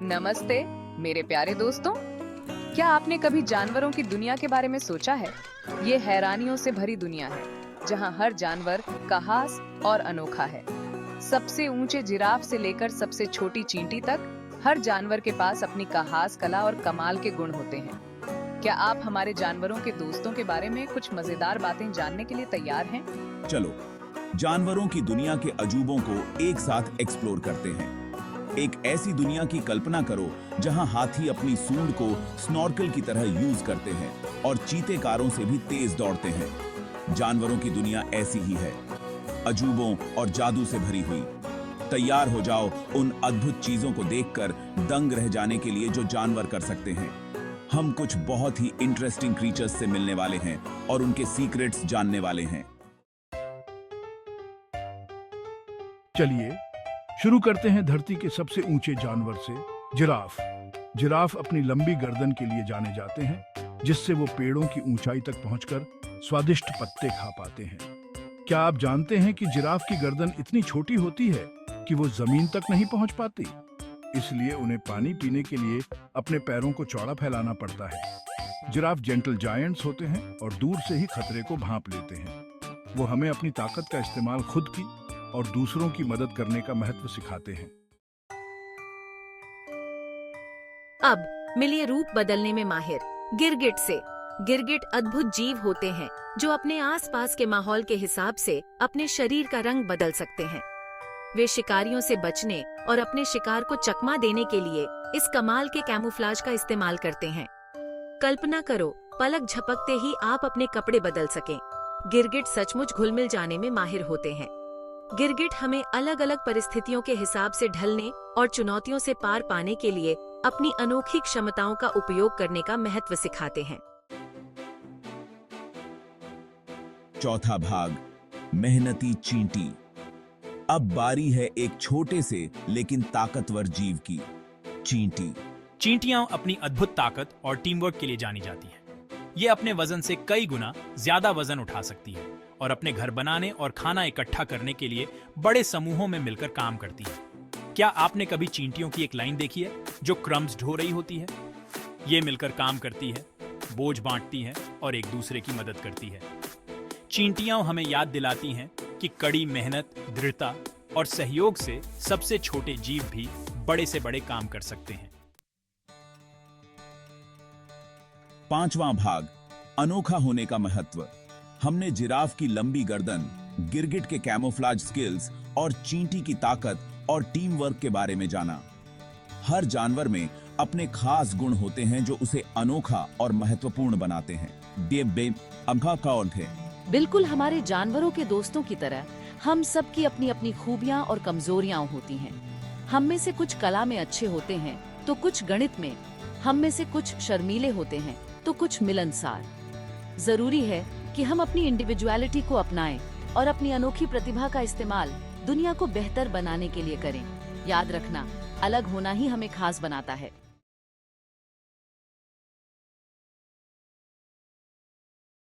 नमस्ते मेरे प्यारे दोस्तों। क्या आपने कभी जानवरों की दुनिया के बारे में सोचा है? ये हैरानियों से भरी दुनिया है जहाँ हर जानवर का खास और अनोखा है। सबसे ऊंचे जिराफ से लेकर सबसे छोटी चींटी तक हर जानवर के पास अपनी खास कला और कमाल के गुण होते हैं। क्या आप हमारे जानवरों के दोस्तों के बारे में कुछ मजेदार बातें जानने के लिए तैयार हैं? चलो जानवरों की दुनिया के अजूबों को एक साथ एक्सप्लोर करते हैं। एक ऐसी दुनिया की कल्पना करो जहां हाथी अपनी सूंड को स्नॉर्कल की तरह यूज करते हैं और चीते कारों से भी तेज दौड़ते हैं। जानवरों की दुनिया ऐसी ही है, अजूबों और जादू से भरी हुई। तैयार हो जाओ उन अद्भुत चीजों को देखकर दंग रह जाने के लिए जो जानवर कर सकते हैं। हम कुछ बहुत ही इंटरेस्टिंग क्रीचर्स से मिलने वाले हैं और उनके सीक्रेट्स जानने वाले हैं। चलिए शुरू करते हैं धरती के सबसे ऊंचे जानवर से, जिराफ। जिराफ अपनी लंबी गर्दन के लिए जाने जाते हैं, जिससे वो पेड़ों की ऊंचाई तक पहुंचकर स्वादिष्ट पत्ते खा पाते हैं। क्या आप जानते हैं कि जिराफ की गर्दन इतनी छोटी होती है कि वो जमीन तक नहीं पहुंच पाती? इसलिए उन्हें पानी पीने के लिए अपने पैरों को चौड़ा फैलाना पड़ता है। जिराफ जेंटल जायंट्स होते हैं और दूर से ही खतरे को भांप लेते हैं। वो हमें अपनी ताकत का इस्तेमाल खुद की और दूसरों की मदद करने का महत्व सिखाते हैं। अब मिलिए रूप बदलने में माहिर गिरगिट से। गिरगिट अद्भुत जीव होते हैं जो अपने आसपास के माहौल के हिसाब से अपने शरीर का रंग बदल सकते हैं। वे शिकारियों से बचने और अपने शिकार को चकमा देने के लिए इस कमाल के कैमोफ्लेज का इस्तेमाल करते हैं। कल्पना करो, पलक झपकते ही आप अपने कपड़े बदल सकें। गिरगिट सचमुच घुल-मिल जाने में माहिर होते हैं। गिरगिट हमें अलग अलग परिस्थितियों के हिसाब से ढलने और चुनौतियों से पार पाने के लिए अपनी अनोखी क्षमताओं का उपयोग करने का महत्व सिखाते हैं। चौथा भाग, मेहनती चींटी। अब बारी है एक छोटे से लेकिन ताकतवर जीव की, चींटी। चींटियां अपनी अद्भुत ताकत और टीम वर्क के लिए जानी जाती हैं। ये अपने वजन से कई गुना ज्यादा वजन उठा सकती है और अपने घर बनाने और खाना इकट्ठा करने के लिए बड़े समूहों में मिलकर काम करती है। क्या आपने कभी चींटियों की एक लाइन देखी है जो क्रम्स ढो रही होती है? ये मिलकर काम करती है, बोझ बांटती है और एक दूसरे की मदद करती है। चींटियां हमें याद दिलाती हैं कि कड़ी मेहनत, दृढ़ता और सहयोग से सबसे छोटे जीव भी बड़े से बड़े काम कर सकते हैं। पांचवां भाग, अनोखा होने का महत्व। हमने जिराफ की लंबी गर्दन, गिरगिट के कैमोफ्लेज स्किल्स और चींटी की ताकत और टीम वर्क के बारे में जाना। हर जानवर में अपने खास गुण होते हैं जो उसे अनोखा और महत्वपूर्ण बनाते हैं। कौन थे? बिल्कुल हमारे जानवरों के दोस्तों की तरह हम सब की अपनी अपनी खूबियां और कमजोरियां होती हैं। हम में से कुछ कला में अच्छे होते हैं तो कुछ गणित में, हम में से कुछ शर्मीले होते हैं तो कुछ मिलनसार। जरूरी है कि हम अपनी इंडिविजुअलिटी को अपनाएं और अपनी अनोखी प्रतिभा का इस्तेमाल दुनिया को बेहतर बनाने के लिए करें। याद रखना, अलग होना ही हमें खास बनाता है।